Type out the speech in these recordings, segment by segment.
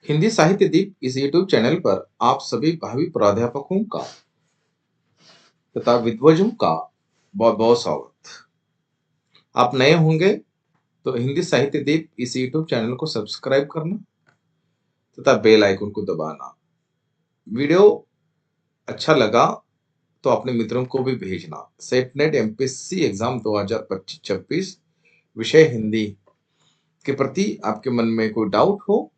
हिंदी साहित्य दीप इस YouTube channel पर आप सभी भावी प्राध्यापकों का तथा विद्वजों का बहुत बहुत स्वागत। आप नए होंगे तो हिंदी साहित्य दीप इस यूट्यूब चैनल को सब्सक्राइब करना तथा बेल आइकन को दबाना। वीडियो अच्छा लगा तो अपने मित्रों को भी भेजना। सेट नेट एमपीएससी एग्जाम 2025-26 विषय हिंदी के प्रति आपके मन में कोई डाउट हो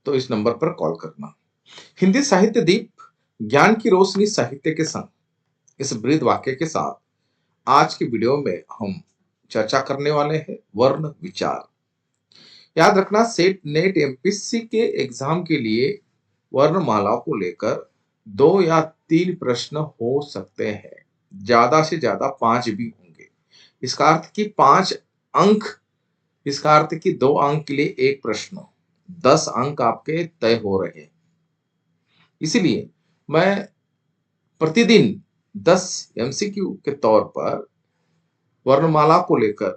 तो इस नंबर पर कॉल करना। हिंदी साहित्य दीप ज्ञान की रोशनी साहित्य के संग इस ब्रीद वाक्य के साथ आज की वीडियो में हम चर्चा करने वाले हैं वर्ण विचार। याद रखना, सेट नेट एमपीएससी के एग्जाम के लिए वर्णमाला को लेकर 2 या 3 प्रश्न हो सकते हैं, ज्यादा से ज्यादा 5 भी होंगे। इसका अर्थ कि 5 अंक, इसका अर्थ कि 2 अंक के लिए एक प्रश्न, 10 अंक आपके तय हो रहे हैं। इसलिए मैं प्रतिदिन 10 एमसीक्यू के तौर पर वर्णमाला को लेकर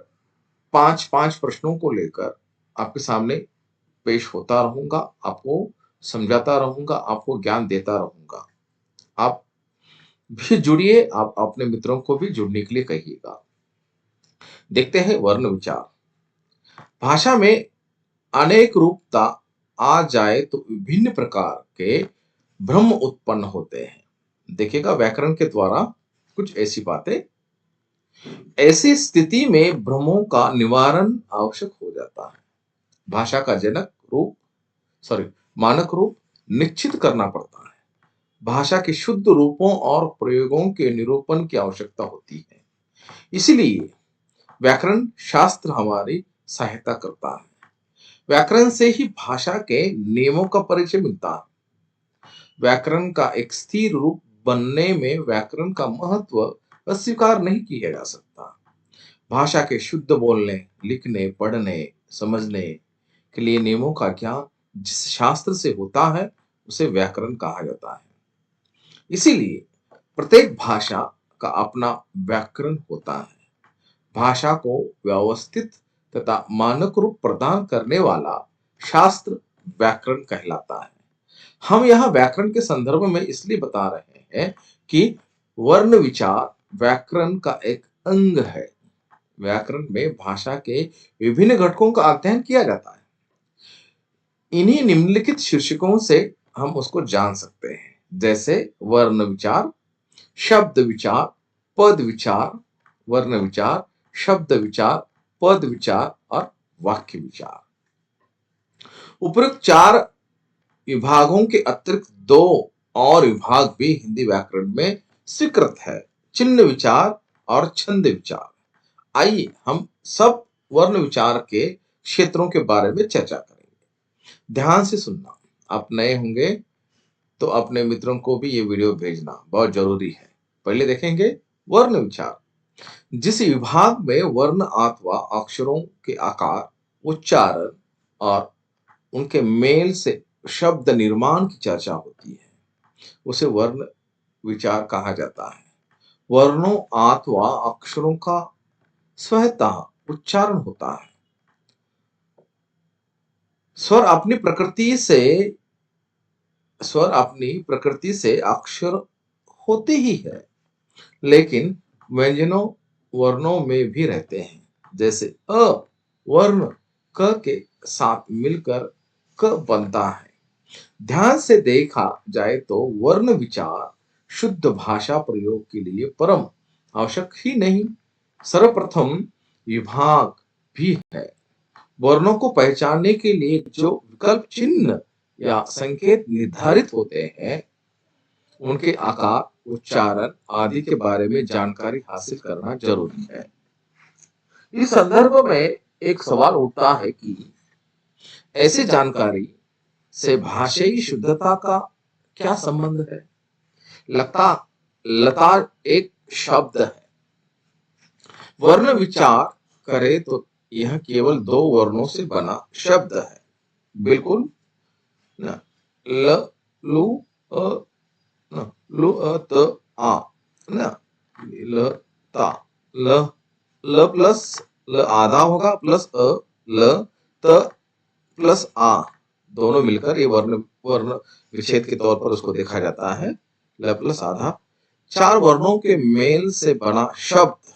5-5 प्रश्नों को लेकर आपके सामने पेश होता रहूंगा, आपको समझाता रहूंगा, आपको ज्ञान देता रहूंगा। आप भी जुड़िए, आप अपने मित्रों को भी जुड़ने के लिए कहिएगा। देखते हैं वर्ण विचार। भाषा में अनेक रूपता आ जाए तो विभिन्न प्रकार के भ्रम उत्पन्न होते हैं। देखिएगा, व्याकरण के द्वारा कुछ ऐसी बातें, ऐसी स्थिति में भ्रमों का निवारण आवश्यक हो जाता है। भाषा का मानक रूप निश्चित करना पड़ता है। भाषा के शुद्ध रूपों और प्रयोगों के निरूपण की आवश्यकता होती है। इसलिए व्याकरण शास्त्र हमारी सहायता करता है। व्याकरण से ही भाषा के नियमों का परिचय मिलता है। व्याकरण का एक स्थिर रूप बनने में व्याकरण का महत्व अस्वीकार नहीं किया जा सकता। भाषा के शुद्ध बोलने, लिखने, पढ़ने, समझने के लिए नियमों का ज्ञान जिस शास्त्र से होता है उसे व्याकरण कहा जाता है। इसीलिए प्रत्येक भाषा का अपना व्याकरण होता है। भाषा को व्यवस्थित तथा मानक रूप प्रदान करने वाला शास्त्र व्याकरण कहलाता है। हम यह व्याकरण के संदर्भ में इसलिए बता रहे हैं कि वर्ण विचार व्याकरण का एक अंग है। व्याकरण में भाषा के विभिन्न घटकों का अध्ययन किया जाता है। इन्हीं निम्नलिखित शीर्षकों से हम उसको जान सकते हैं, जैसे वर्ण विचार, शब्द विचार, पद विचार, वर्ण विचार, शब्द विचार, पद विचार और वाक्य विचार। उपरोक्त 4 विभागों के अतिरिक्त 2 और विभाग भी हिंदी व्याकरण में स्वीकृत है, चिन्ह विचार और छंद विचार। आइए हम सब वर्ण विचार के क्षेत्रों के बारे में चर्चा करेंगे। ध्यान से सुनना। आप नए होंगे तो अपने मित्रों को भी ये वीडियो भेजना बहुत जरूरी है। पहले देखेंगे वर्ण विचार। जिस विभाग में वर्ण अथवा अक्षरों के आकार, उच्चारण और उनके मेल से शब्द निर्माण की चर्चा होती है, उसे वर्ण विचार कहा जाता है। वर्णों अथवा अक्षरों का स्वतः उच्चारण होता है। स्वर अपनी प्रकृति से अक्षर होते ही है, लेकिन व्यंजनों वर्णों में भी रहते हैं। जैसे अ वर्ण क के साथ मिलकर क बनता है। ध्यान से देखा जाए तो वर्ण विचार शुद्ध भाषा प्रयोग के लिए परम आवश्यक ही नहीं, सर्वप्रथम विभाग भी है। वर्णों को पहचानने के लिए जो विकल्प चिन्ह या संकेत निर्धारित होते हैं, उनके आकार, उच्चारण आदि के बारे में जानकारी हासिल करना जरूरी है। इस संदर्भ में एक सवाल उठता है कि ऐसे जानकारी से भाषाई शुद्धता का क्या संबंध है? लता एक शब्द है। वर्ण विचार करें तो यह केवल 2 वर्णों से बना शब्द है। बिल्कुल न, ल लु अ न, लु अ त आ न, ल ता ल ल प्लस ल आधा होगा प्लस अ, ल त प्लस आ, दोनों मिलकर ये वर्ण वर्ण विच्छेद के तौर पर उसको देखा जाता है। ल प्लस आधा। चार वर्णों के मेल से बना शब्द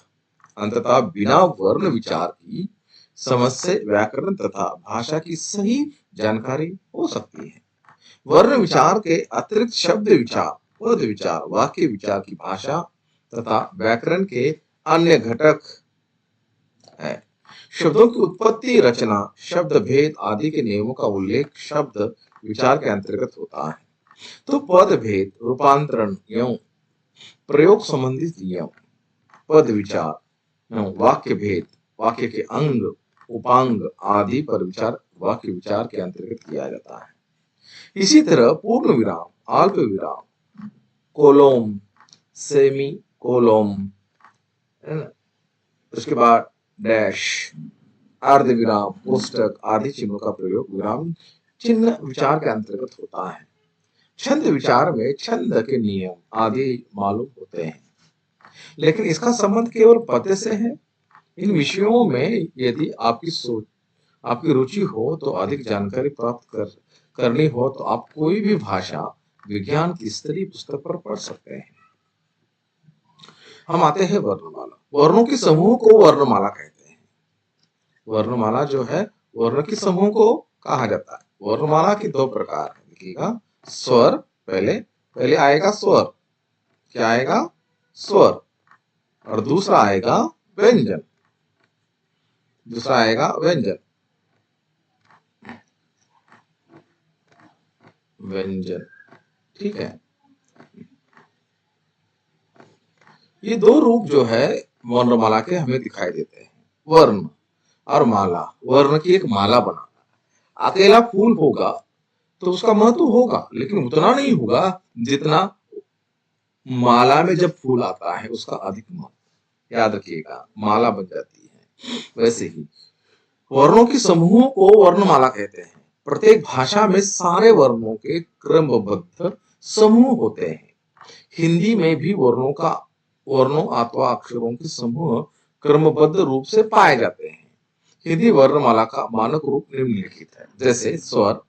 अंततः बिना वर्ण विचार की समझ से व्याकरण तथा भाषा की सही जानकारी हो सकती है। वर्ण विचार के अतिरिक्त शब्द विचार, पद विचार, वाक्य विचार की भाषा तथा व्याकरण के अन्य घटक है। शब्दों की उत्पत्ति, रचना, शब्द भेद आदि के नियमों का उल्लेख शब्द विचार के अंतर्गत होता है। तो पद भेद, रूपांतरण एवं प्रयोग संबंधित नियम, पद विचार एवं वाक्य भेद, वाक्य के अंग, उपांग आदि पर विचार वाक्य विचार के अंतर्गत किया जाता है। इसी तरह पूर्ण विराम, अल्प विराम, कोलोम, सेमी कोलोम, है ना? उसके बाद डैश, अर्ध विराम, पुस्तक आदि चिन्हों का प्रयोग विराम चिन्ह विचार के अंतर्गत होता है। छंद विचार में छंद के नियम आदि मालूम होते हैं, लेकिन इसका संबंध केवल पद से है। इन विषयों में यदि आपकी रुचि हो तो अधिक जानकारी प्राप्त करनी हो तो आप कोई भी भाषा विज्ञान की स्तरीय पुस्तक पर पढ़ सकते हैं। हम आते हैं वर्णमाला। वर्णों के समूह को वर्णमाला कहते हैं। वर्णमाला जो है वर्ण के समूह को कहा जाता है। वर्णमाला के दो प्रकार है, देखिएगा। स्वर, पहले आएगा स्वर, क्या आएगा? स्वर। और दूसरा आएगा व्यंजन, दूसरा आएगा व्यंजन। व्यंजन, ठीक है। ये दो रूप जो है वर्णमाला के हमें दिखाई देते हैं। वर्ण और माला। वर्ण की एक माला बनाना। अकेला फूल होगा तो उसका महत्व होगा, लेकिन उतना नहीं होगा जितना माला में जब फूल आता है उसका अधिक महत्व। याद रखिएगा, माला बन जाती है। वैसे ही वर्णों के समूहों को वर्णमाला कहते हैं। प्रत्येक भाषा में सारे वर्णों के क्रमबद्ध समूह होते हैं। हिंदी में भी वर्णों अथवा अक्षरों के समूह क्रमबद्ध रूप से पाए जाते हैं। हिंदी वर्णमाला का मानक रूप निम्नलिखित है। जैसे स्वर,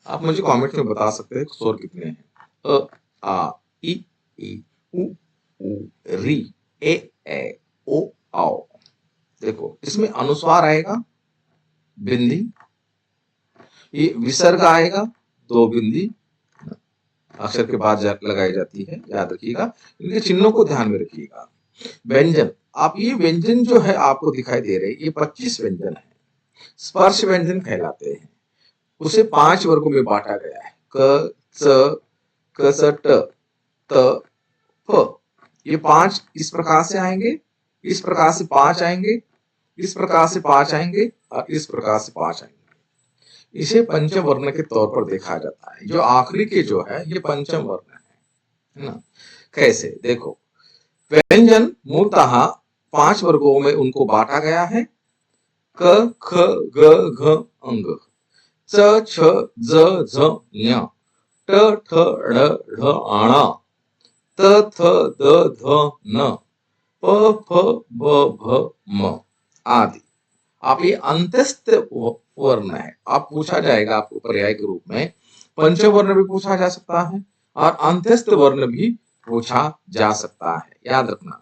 आप मुझे कमेंट में बता सकते हैं स्वर कितने हैं। अ, आ, इ, उ, री, ए, ओ, आओ। देखो, इसमें अनुस्वार आएगा, बिंदी, ये विसर्ग आएगा, दो बिंदी अक्षर के बाद लगाई जाती है। याद रखिएगा, इनके चिन्हों को ध्यान में रखिएगा। व्यंजन, आप ये व्यंजन जो है आपको दिखाई दे रहे हैं, ये 25 व्यंजन है। स्पर्श व्यंजन कहलाते हैं। उसे 5 वर्गों में बांटा गया है। क, च, क, स, ट, त, फ। ये 5 इस प्रकार से आएंगे, इस प्रकार से 5 आएंगे, इस प्रकार से 5 आएंगे और इस प्रकार से 5 आएंगे। इसे पंचम वर्ण के तौर पर देखा जाता है। जो आखिरी के जो है ये पंचम वर्ण है ना। कैसे? देखो, व्यंजन मूलतः 5 वर्गों में उनको बांटा गया है। क, ख, ग, घ, अंग। च, छ, ज, झ, ञ। ट, ठ, ढ, ढ, आणा। त, थ, द, ध, न। प, फ, ब, भ, म आदि। आप ये अंत्यस्थ वर्ण है, आप पूछा जाएगा आपको पर्याय के रूप में। पंचवर्ण भी पूछा जा सकता है और अंत्यस्थ वर्ण भी पूछा जा सकता है। याद रखना,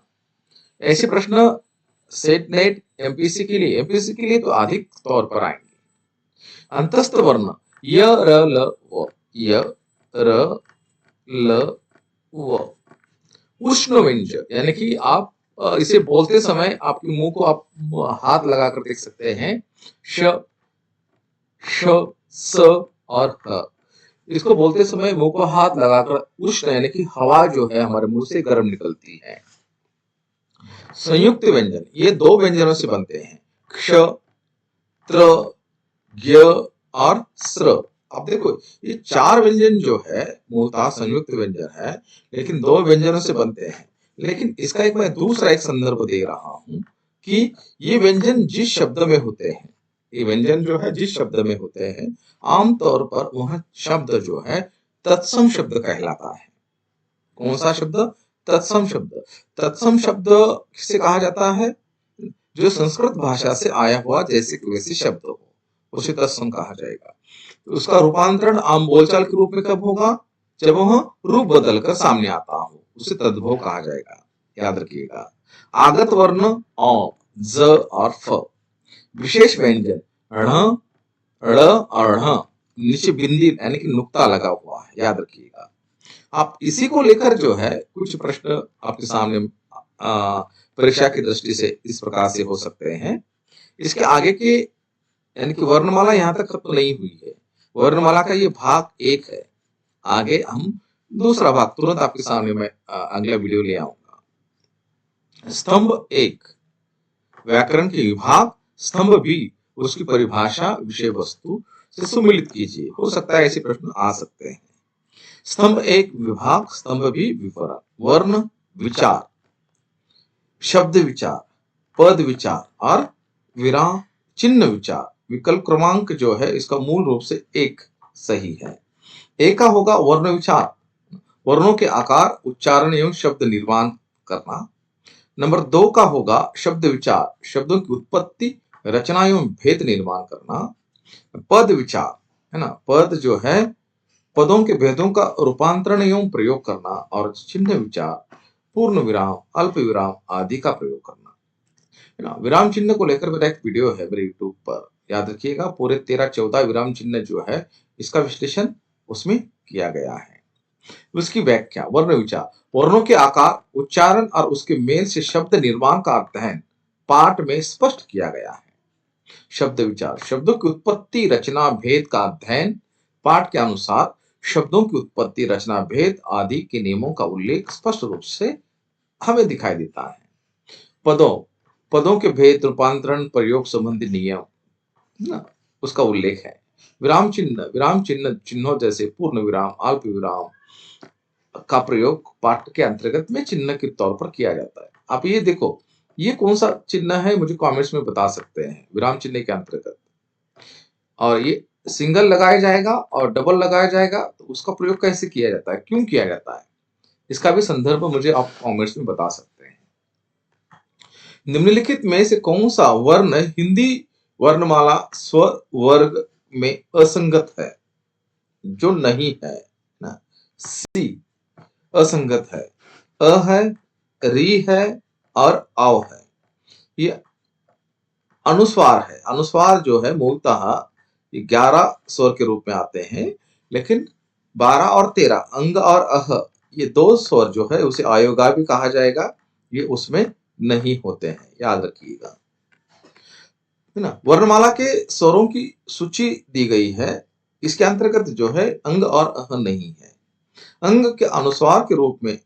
ऐसे प्रश्न सेट नेट एमपीसी के लिए तो अधिक तौर पर आएंगे। अंतस्थ वर्ण य, र, ल, व, य, र, ल, व। उष्ण व्यंजन, यानी कि आप इसे बोलते समय आपके मुंह को आप हाथ लगाकर देख सकते हैं। श, श, स और ह। इसको बोलते समय मुंह को हाथ लगाकर उष्ण यानी कि हवा जो है हमारे मुंह से गर्म निकलती है। संयुक्त व्यंजन, ये 2 व्यंजनों से बनते हैं। क्ष, त्र, ज्ञ और स्र। अब देखो, ये 4 व्यंजन जो है मूलतः संयुक्त व्यंजन है, लेकिन 2 व्यंजनों से बनते हैं। लेकिन इसका मैं दूसरा एक संदर्भ दे रहा हूं कि ये व्यंजन जिस शब्द में होते हैं, ये व्यंजन जो है जिस शब्द में होते हैं, आमतौर पर वह शब्द जो है तत्सम शब्द कहलाता है। कौन सा शब्द? तत्सम शब्द। तत्सम शब्द किसे कहा जाता है? जो संस्कृत भाषा से आया हुआ जैसे कि वैसे शब्द हो, उसे तत्सम कहा जाएगा। तो उसका रूपांतरण आम बोलचाल के रूप में कब होगा? जब वह रूप बदलकर सामने आता हो, उसे तद्भव कहा जाएगा। याद रखिएगा। आगत वर्ण औ, ज और फ, विशेष व्यंजन ण, ड़ और ढ़, नीचे बिंदी यानी कि नुक्ता लगा हुआ है, याद रखिएगा। आप इसी को लेकर जो है कुछ प्रश्न आपके सामने परीक्षा की दृष्टि से इस प्रकार से हो सकते हैं। इसके आगे के यानी कि वर्णमाला यहाँ तक खत्म नहीं हुई है। वर्णमाला का ये भाग 1 है। आगे हम दूसरा भाग तुरंत आपके सामने मैं अगला वीडियो ले आऊंगा। स्तंभ 1 व्याकरण के विभाग, स्तंभ बी उसकी परिभाषा, विषय वस्तु से सुमिलित कीजिए। हो सकता है ऐसे प्रश्न आ सकते हैं। स्तंभ 1 विभाग, स्तंभ बी विवरण। वर्ण विचार, शब्द विचार, पद विचार और विराम चिन्ह विचार। विकल्प क्रमांक जो है इसका मूल रूप से 1 सही है। एक का होगा वर्ण विचार, वर्णों के आकार, उच्चारण एवं शब्द निर्माण करना। नंबर 2 का होगा शब्द विचार, शब्दों की उत्पत्ति, रचना एवं भेद निर्माण करना। पद विचार है ना, पद जो है पदों के भेदों का रूपांतरण एवं प्रयोग करना। और चिन्ह विचार, पूर्ण विराम, अल्प विराम आदि का प्रयोग करना है ना। विराम चिन्ह को लेकर मेरा एक वीडियो है मेरे यूट्यूब पर, याद रखिएगा। पूरे 13-14 विराम चिन्ह जो है इसका विश्लेषण उसमें किया गया है। उसकी व्याख्या, वर्ण विचार, वर्णों के आकार, उच्चारण और उसके मेल से शब्द निर्माण का अध्ययन पाठ में स्पष्ट किया गया है। शब्द विचार, शब्दों की उत्पत्ति, रचना, भेद का अध्ययन पाठ के अनुसार शब्दों की उत्पत्ति, रचना, भेद आदि के नियमों का उल्लेख स्पष्ट रूप से हमें दिखाई देता है। पदों के भेद, रूपांतरण, प्रयोग संबंधी नियम ना उसका उल्लेख है। विराम चिन्ह चिन्हों जैसे पूर्ण विराम, अल्प विराम का प्रयोग पाठ के अंतर्गत में चिन्ह के तौर पर किया जाता है। आप ये देखो, ये कौन सा चिन्ह है मुझे कमेंट्स में बता सकते हैं विराम चिन्ह के अंतर्गत। और ये सिंगल लगाया जाएगा और डबल लगाया जाएगा, तो उसका प्रयोग कैसे किया जाता है, क्यों किया जाता है, इसका भी संदर्भ मुझे आप कमेंट्स में बता सकते हैं। निम्नलिखित में से कौन सा वर्ण हिंदी वर्णमाला स्वर वर्ग में असंगत है, जो नहीं है ना? सी असंगत है, अ है, री है और औ है। ये अनुस्वार है। अनुस्वार जो है मूलतः 11 स्वर के रूप में आते हैं, लेकिन 12 और 13 अंग और अह ये 2 स्वर जो है उसे अयोगा भी कहा जाएगा, ये उसमें नहीं होते हैं, याद रखिएगा, है ना। वर्णमाला के स्वरों की सूची दी गई है, इसके अंतर्गत जो है अंग और अह नहीं है। अंग के अनुस्वार के रूप में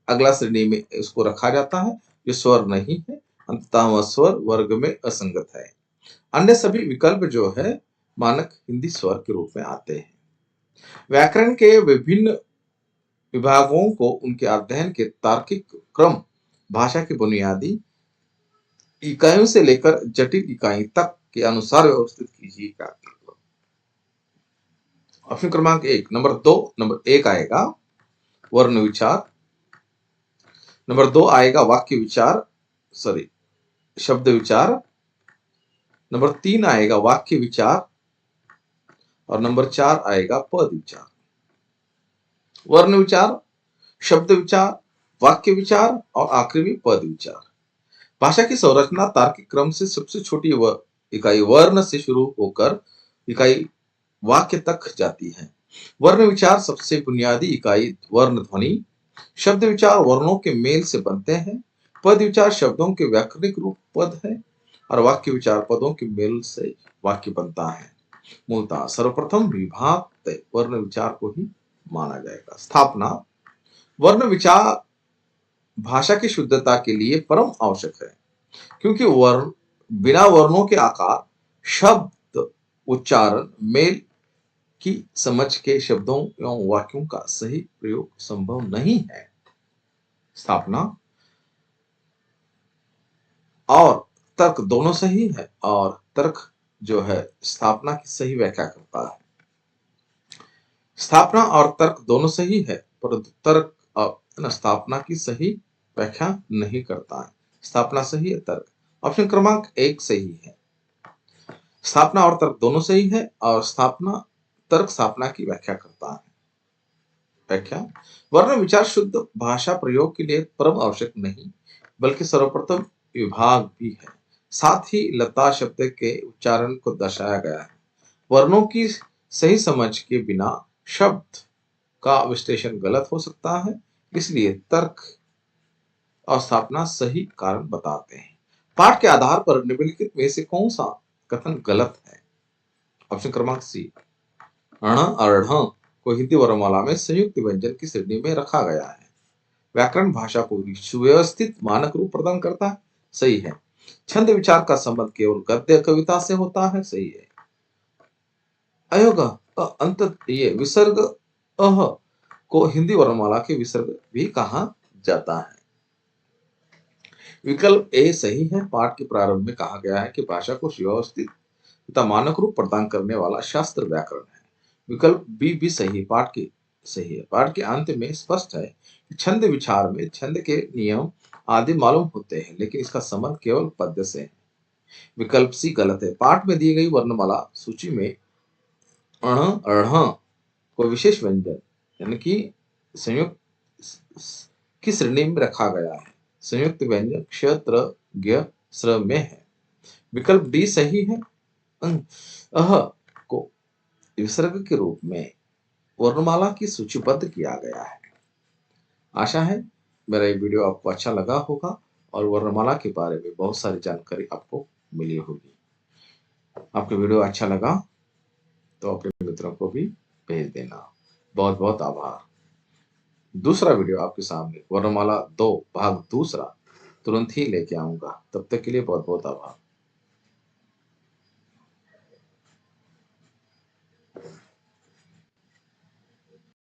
अगला श्रेणी में इसको रखा जाता है, ये स्वर नहीं है, अंततः वह स्वर वर्ग में असंगत है। अन्य सभी विकल्प जो है मानक हिंदी स्वर के रूप में आते हैं। व्याकरण के विभिन्न विभागों को उनके अध्ययन के तार्किक क्रम, भाषा की बुनियादी इकाइयों से लेकर जटिल इकाई तक के अनुसार व्यवस्थित कीजिएगा। ऑप्शन क्रमांक 1 नंबर 1 आएगा वर्ण विचार, नंबर 2 आएगा वाक्य विचार, शब्द विचार, नंबर 3 आएगा वाक्य विचार और नंबर 4 आएगा पद विचार। वर्ण विचार, शब्द विचार, वाक्य विचार और आखिरी में पद विचार। भाषा की संरचना तार्किक क्रम से सबसे छोटी इकाई वर्ण से शुरू होकर इकाई वाक्य तक जाती है। वर्ण विचार सबसे बुनियादी इकाई वर्ण ध्वनि, शब्द विचार वर्णों के मेल से बनते हैं, पद विचार शब्दों के व्याकरणिक रूप पद है और वाक्य विचार पदों के मेल से वाक्य बनता है। मूलतः सर्वप्रथम विभाग वर्ण विचार को ही माना जाएगा। स्थापना, वर्ण विचार भाषा की शुद्धता के लिए परम आवश्यक है, क्योंकि बिना वर्णों के आकार, शब्द, उच्चारण, मेल की समझ के शब्दों एवं वाक्यों का सही प्रयोग संभव नहीं है। स्थापना और तर्क दोनों सही है, और तर्क जो है स्थापना की सही व्याख्या करता है। स्थापना और तर्क दोनों सही है, परंतु तर्क स्थापना की सही व्याख्या नहीं करता है। स्थापना सही है, तर्क। ऑप्शन क्रमांक 1 सही है। स्थापना और तर्क दोनों सही है और स्थापना तर्क स्थापना की व्याख्या करता है। व्याख्या: वर्ण विचार शुद्ध भाषा प्रयोग के लिए परम आवश्यक नहीं, बल्कि सर्वप्रथम विभाग भी है। साथ ही लता शब्द के उच्चारण को दर्शाया गया है। वर्णों की सही समझ के बिना शब्द का विश्लेषण गलत हो सकता है, इसलिए तर्क और स्थापना सही कारण बताते हैं। पाठ के आधार पर निम्नलिखित में से कौन सा कथन गलत है? ऑप्शन क्रमांक सी, अण और ढ को हिंदी वर्णमाला में संयुक्त व्यंजन की श्रेणी में रखा गया है। व्याकरण भाषा को सुव्यवस्थित मानक रूप प्रदान करता है, सही है। छंद विचार का संबंध केवल गद्य कविता से होता है, सही है। अयोग अंत ये विसर्ग अह को हिंदी वर्णमाला के विसर्ग भी कहा जाता है। विकल्प ए सही है। पाठ के प्रारंभ में कहा गया है कि भाषा को सुव्यवस्थित तथा मानक रूप प्रदान करने वाला शास्त्र व्याकरण है। विकल्प बी भी सही सही है। पाठ के अंत में स्पष्ट है कि छंद विचार में छंद के नियम आदि मालूम होते हैं, लेकिन इसका संबंध केवल पद्य से है। विकल्प सी गलत है। पाठ में दी गई वर्णमाला सूची में अण अढ़ को विशेष व्यंजन यानी कि संयुक्त की श्रेणी में रखा गया है। संयुक्त व्यंजन क्षेत्र ज्ञ स्र में है। विकल्प डी सही है। अह को विसर्ग के रूप में वर्णमाला की सूचीबद्ध किया गया है। आशा है मेरा ये वीडियो आपको अच्छा लगा होगा और वर्णमाला के बारे में बहुत सारी जानकारी आपको मिली होगी। आपको वीडियो अच्छा लगा तो अपने मित्रों को भी भेज देना। बहुत बहुत आभार। दूसरा वीडियो आपके सामने वर्णमाला 2 भाग दूसरा तुरंत ही लेके आऊंगा। तब तक के लिए बहुत बहुत आभार।